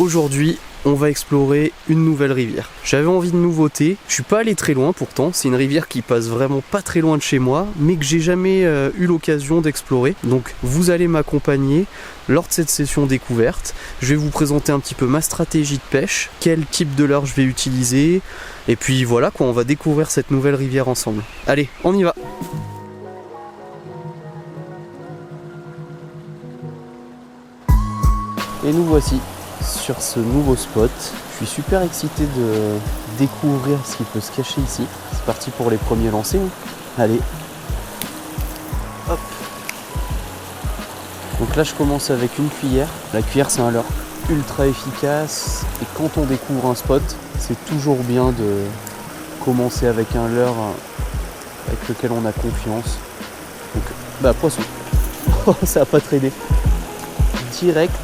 Aujourd'hui, on va explorer une nouvelle rivière. J'avais envie de nouveautés, je suis pas allé très loin pourtant, c'est une rivière qui passe vraiment pas très loin de chez moi, mais que j'ai jamais eu l'occasion d'explorer. Donc vous allez m'accompagner lors de cette session découverte. Je vais vous présenter un petit peu ma stratégie de pêche, quel type de leurre je vais utiliser, et puis voilà quoi, on va découvrir cette nouvelle rivière ensemble. Allez, on y va! Et nous voici sur ce nouveau spot. Je suis super excité de découvrir ce qui peut se cacher ici. C'est parti pour les premiers lancers. Allez. Hop. Donc là je commence avec une cuillère. La cuillère c'est un leurre ultra efficace. Et quand on découvre un spot, c'est toujours bien de commencer avec un leurre avec lequel on a confiance. Donc bah poisson. Oh, ça a pas traîné. Direct.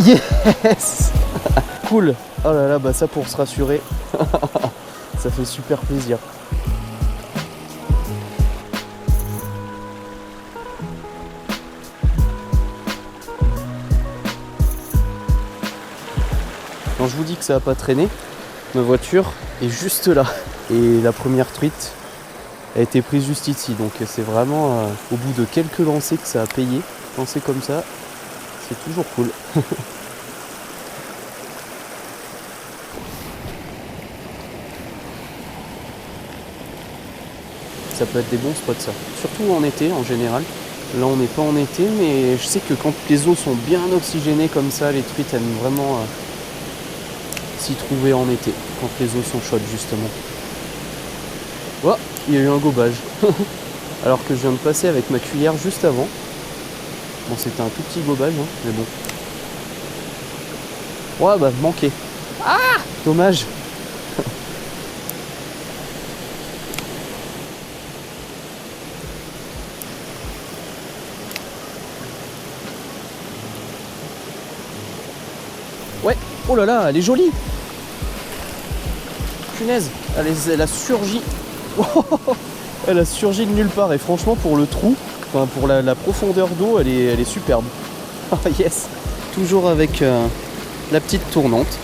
Yes. Cool. Oh là là, bah ça pour se rassurer, ça fait super plaisir. Quand je vous dis que ça va pas traîner, ma voiture est juste là. Et la première truite a été prise juste ici. Donc c'est vraiment au bout de quelques lancers que ça a payé. Lancer comme ça, c'est toujours cool. Ça peut être des bons spots ça. Surtout en été en général. Là on n'est pas en été, mais je sais que quand les eaux sont bien oxygénées comme ça, les truites aiment vraiment s'y trouver en été. Quand les eaux sont chaudes justement. Oh, il y a eu un gobage. Alors que je viens de passer avec ma cuillère juste avant. Bon, c'était un tout petit gobage, hein, mais bon. Ouais, bah, manqué. Ah, dommage. Ouais, oh là là, elle est jolie. Punaise, elle a surgi. Elle a surgi de nulle part. Et franchement, pour le trou, enfin pour la profondeur d'eau, elle est superbe. Yes. Toujours avec la petite tournante.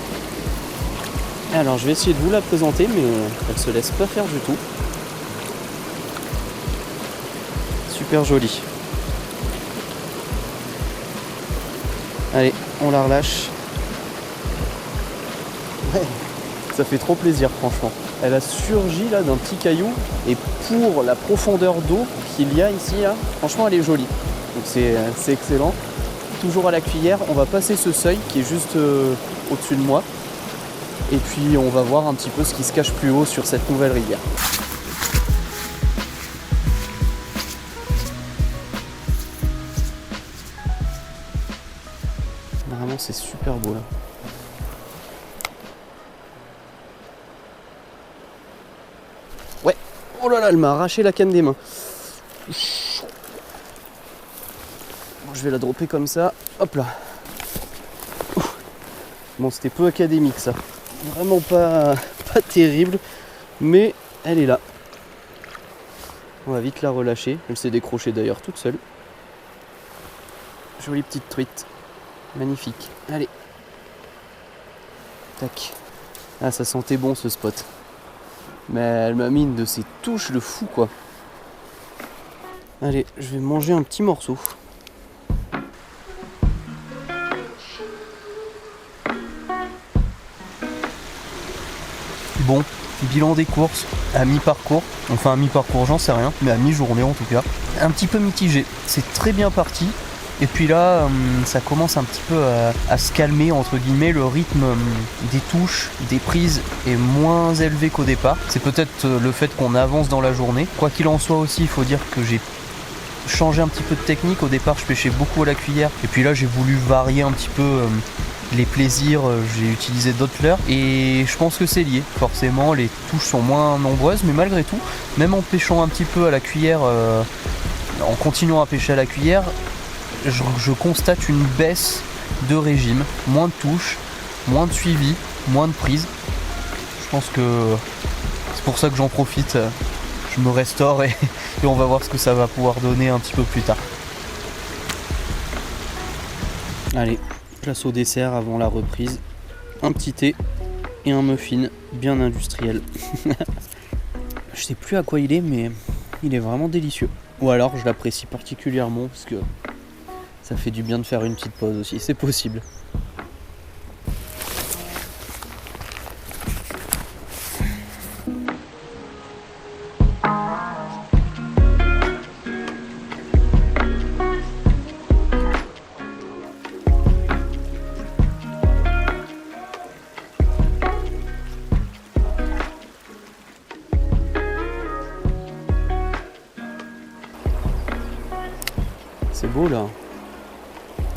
Alors je vais essayer de vous la présenter, mais elle se laisse pas faire du tout. Super jolie. Allez, on la relâche. Ouais, ça fait trop plaisir franchement. Elle a surgi là d'un petit caillou, et pour la profondeur d'eau qu'il y a ici là, franchement elle est jolie. Donc c'est excellent. Toujours à la cuillère, on va passer ce seuil qui est juste au-dessus de moi. Et puis on va voir un petit peu ce qui se cache plus haut sur cette nouvelle rivière. Vraiment c'est super beau là. Ouais, oh là là, elle m'a arraché la canne des mains. Bon, je vais la dropper comme ça, hop là. Bon, c'était peu académique ça. Vraiment pas terrible, mais elle est là. On va vite la relâcher. Elle s'est décrochée d'ailleurs toute seule. Jolie petite truite. Magnifique. Allez. Tac. Ah, ça sentait bon ce spot. Mais elle m'a mis une de ces touches de fou quoi. Allez, je vais manger un petit morceau. Bon, bilan des courses à mi-parcours, enfin à mi-parcours j'en sais rien, mais à mi-journée en tout cas. Un petit peu mitigé, c'est très bien parti. Et puis là, ça commence un petit peu à se calmer, entre guillemets, le rythme des touches, des prises est moins élevé qu'au départ. C'est peut-être le fait qu'on avance dans la journée. Quoi qu'il en soit aussi, il faut dire que j'ai changé un petit peu de technique. Au départ, je pêchais beaucoup à la cuillère. Et puis là, j'ai voulu varier un petit peu les plaisirs, j'ai utilisé d'autres leurres. Et je pense que c'est lié. Forcément, les touches sont moins nombreuses, mais malgré tout, même en pêchant un petit peu à la cuillère, en continuant à pêcher à la cuillère, je constate une baisse de régime, moins de touches, moins de suivi, moins de prise. Je pense que c'est pour ça que j'en profite, je me restaure et on va voir ce que ça va pouvoir donner un petit peu plus tard. Allez, place au dessert avant la reprise. Un petit thé et un muffin bien industriel. Je sais plus à quoi il est, mais il est vraiment délicieux. Ou alors je l'apprécie particulièrement parce que ça fait du bien de faire une petite pause aussi, c'est possible. C'est beau là.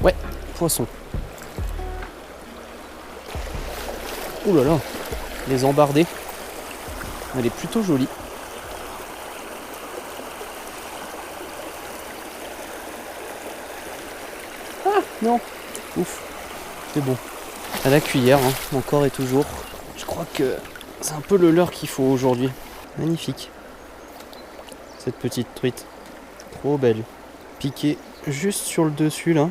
Ouais, poisson. Ouh là là, les embardés. Elle est plutôt jolie. Ah non, ouf, c'est bon. À la cuillère, hein, encore et toujours. Je crois que c'est un peu le leurre qu'il faut aujourd'hui. Magnifique. Cette petite truite. Trop belle. Piquée juste sur le dessus là.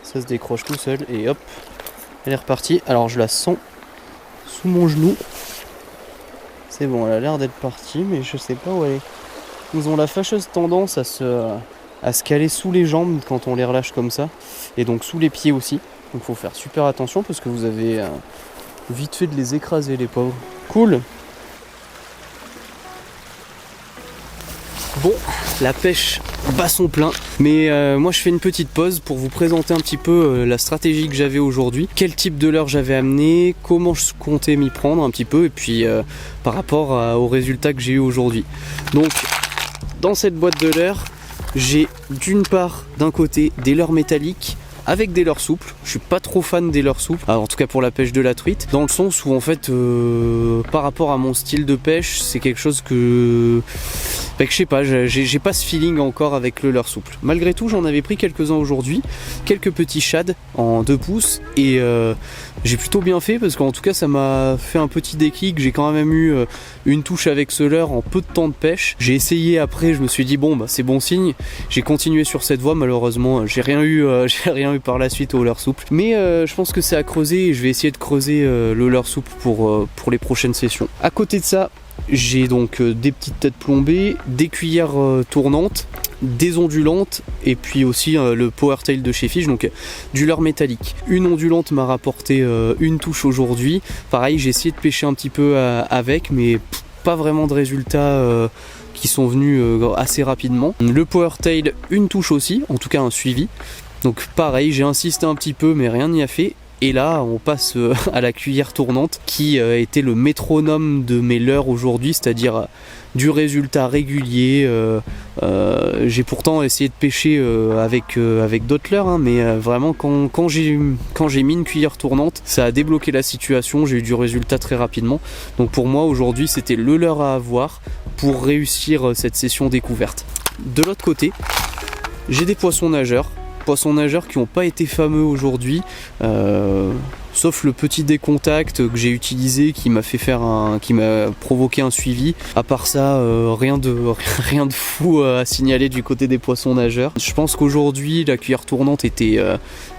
Ça se décroche tout seul et hop, elle est repartie. Alors je la sens sous mon genou. C'est bon, elle a l'air d'être partie, mais je sais pas où elle est. Ils ont la fâcheuse tendance à se caler sous les jambes quand on les relâche comme ça, et donc sous les pieds aussi. Donc faut faire super attention parce que vous avez vite fait de les écraser les pauvres. Cool. Bon, la pêche bat son plein, mais moi je fais une petite pause pour vous présenter un petit peu la stratégie que j'avais aujourd'hui, quel type de leurre j'avais amené, comment je comptais m'y prendre un petit peu, et puis par rapport aux résultats que j'ai eu aujourd'hui. Donc dans cette boîte de leurre, j'ai d'une part d'un côté des leurres métalliques avec des leurres souples. Je suis pas trop fan des leurres souples, en tout cas pour la pêche de la truite, dans le sens où en fait par rapport à mon style de pêche, c'est quelque chose que je sais pas, j'ai pas ce feeling encore avec le leurre souple. Malgré tout, j'en avais pris quelques-uns aujourd'hui, quelques petits shads en 2 pouces, et j'ai plutôt bien fait parce qu'en tout cas ça m'a fait un petit déclic. J'ai quand même eu une touche avec ce leurre en peu de temps de pêche. J'ai essayé après, je me suis dit bon bah c'est bon signe, j'ai continué sur cette voie. Malheureusement j'ai rien eu par la suite au leurre souple, mais je pense que c'est à creuser et je vais essayer de creuser le leurre souple pour les prochaines sessions. À côté de ça, j'ai donc des petites têtes plombées, des cuillères tournantes, des ondulantes, et puis aussi le power tail de chez Fish, donc du leurre métallique. Une ondulante m'a rapporté une touche aujourd'hui. Pareil, j'ai essayé de pêcher un petit peu avec, mais pas vraiment de résultats qui sont venus assez rapidement. Le power tail, une touche aussi, en tout cas un suivi. Donc pareil, j'ai insisté un petit peu, mais rien n'y a fait. Et là, on passe à la cuillère tournante qui était le métronome de mes leurres aujourd'hui, c'est-à-dire du résultat régulier. J'ai pourtant essayé de pêcher avec d'autres leurres, hein, mais vraiment quand j'ai mis une cuillère tournante, ça a débloqué la situation, j'ai eu du résultat très rapidement. Donc pour moi, aujourd'hui, c'était le leurre à avoir pour réussir cette session découverte. De l'autre côté, j'ai des poissons nageurs qui n'ont pas été fameux aujourd'hui, sauf le petit décontact que j'ai utilisé qui m'a provoqué un suivi. À part ça, rien de fou à signaler du côté des poissons nageurs. Je pense qu'aujourd'hui la cuillère tournante était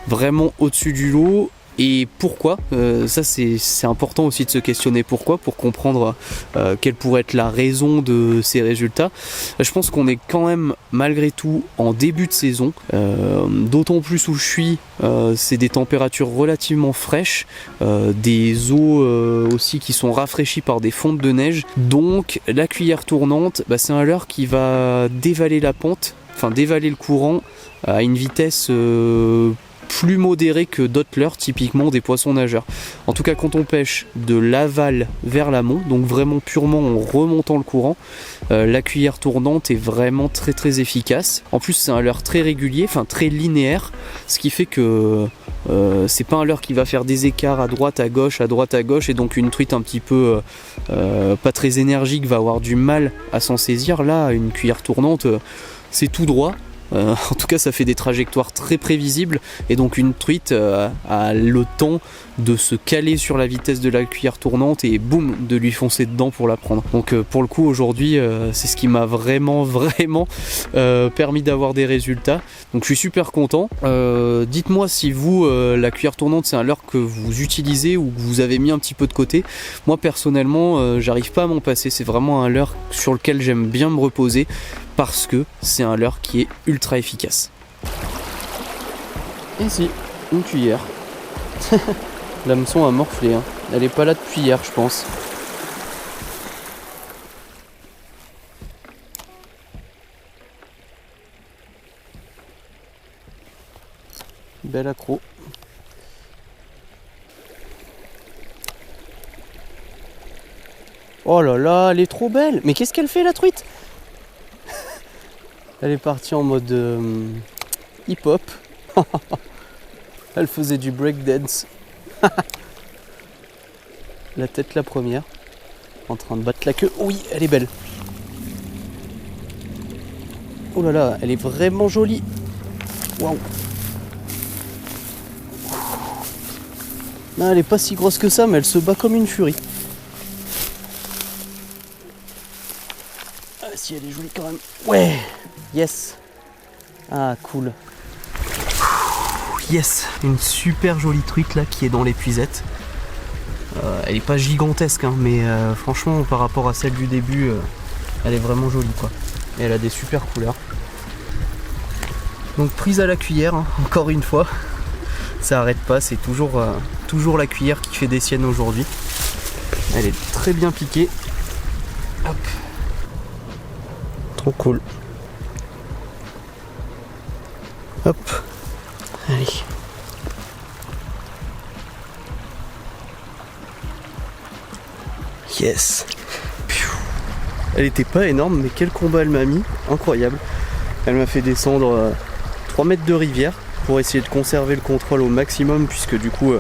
vraiment au-dessus du lot. Et pourquoi ça c'est important aussi de se questionner pourquoi, pour comprendre quelle pourrait être la raison de ces résultats. Je pense qu'on est quand même malgré tout en début de saison, d'autant plus où je suis, c'est des températures relativement fraîches, des eaux aussi qui sont rafraîchies par des fontes de neige. Donc la cuillère tournante, c'est un leurre qui va dévaler la pente, enfin dévaler le courant à une vitesse plus modéré que d'autres leurres, typiquement des poissons nageurs. En tout cas, quand on pêche de l'aval vers l'amont, donc vraiment purement en remontant le courant, la cuillère tournante est vraiment très très efficace. En plus, c'est un leurre très régulier, enfin très linéaire, ce qui fait que c'est pas un leurre qui va faire des écarts à droite à gauche, et donc une truite un petit peu pas très énergique va avoir du mal à s'en saisir. Là, une cuillère tournante, c'est tout droit. En tout cas ça fait des trajectoires très prévisibles et donc une truite a le temps de se caler sur la vitesse de la cuillère tournante et boum, de lui foncer dedans pour la prendre. Donc pour le coup aujourd'hui c'est ce qui m'a vraiment permis d'avoir des résultats. Donc je suis super content. Dites-moi si vous la cuillère tournante c'est un leurre que vous utilisez ou que vous avez mis un petit peu de côté. Moi personnellement j'arrive pas à m'en passer, c'est vraiment un leurre sur lequel j'aime bien me reposer parce que c'est un leurre qui est ultra efficace. Ici, une cuillère. L'hameçon a morflé, hein. Elle est pas là depuis hier je pense. Bel accro. Oh là là, elle est trop belle. Mais qu'est-ce qu'elle fait la truite? Elle est partie en mode hip-hop. Elle faisait du breakdance. La tête la première. En train de battre la queue. Oui, elle est belle. Oh là là, elle est vraiment jolie. Waouh. Non, elle est pas si grosse que ça, mais elle se bat comme une furie. Ah si, elle est jolie quand même. Ouais. Yes. Ah, cool. Yes. Une super jolie truite là qui est dans l'épuisette. Elle est pas gigantesque, hein, mais franchement, par rapport à celle du début, elle est vraiment jolie, quoi. Et elle a des super couleurs. Donc prise à la cuillère, hein, encore une fois. Ça arrête pas, c'est toujours la cuillère qui fait des siennes aujourd'hui. Elle est très bien piquée. Hop. Trop cool. Hop. Allez. Yes. Elle était pas énorme, mais quel combat elle m'a mis. Incroyable. Elle m'a fait descendre 3 mètres de rivière pour essayer de conserver le contrôle au maximum, puisque du coup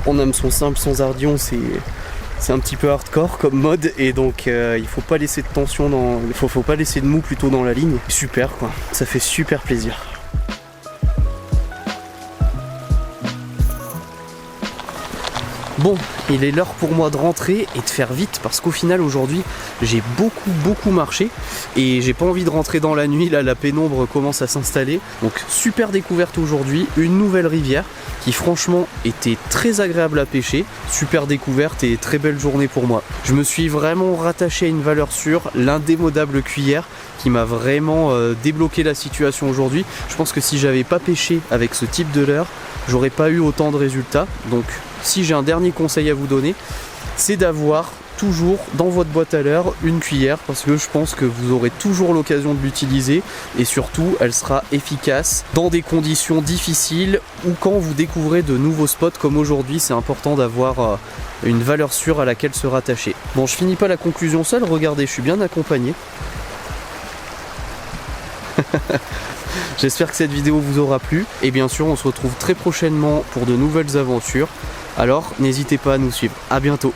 en hameçon simple sans ardillon c'est un petit peu hardcore comme mode, et donc il faut pas laisser de tension faut pas laisser de mou plutôt dans la ligne. Super quoi, ça fait super plaisir. Bon, il est l'heure pour moi de rentrer et de faire vite parce qu'au final aujourd'hui j'ai beaucoup marché et j'ai pas envie de rentrer dans la nuit, là la pénombre commence à s'installer. Donc super découverte aujourd'hui, une nouvelle rivière qui franchement était très agréable à pêcher, super découverte et très belle journée pour moi. Je me suis vraiment rattaché à une valeur sûre, l'indémodable cuillère qui m'a vraiment débloqué la situation aujourd'hui. Je pense que si j'avais pas pêché avec ce type de leurre, j'aurais pas eu autant de résultats. Donc si j'ai un dernier conseil à vous donner, c'est d'avoir toujours dans votre boîte à leurre une cuillère, parce que je pense que vous aurez toujours l'occasion de l'utiliser et surtout elle sera efficace dans des conditions difficiles ou quand vous découvrez de nouveaux spots comme aujourd'hui. C'est important d'avoir une valeur sûre à laquelle se rattacher. Bon, je finis pas la conclusion seul, regardez, je suis bien accompagné. J'espère que cette vidéo vous aura plu et bien sûr on se retrouve très prochainement pour de nouvelles aventures. Alors n'hésitez pas à nous suivre. À bientôt.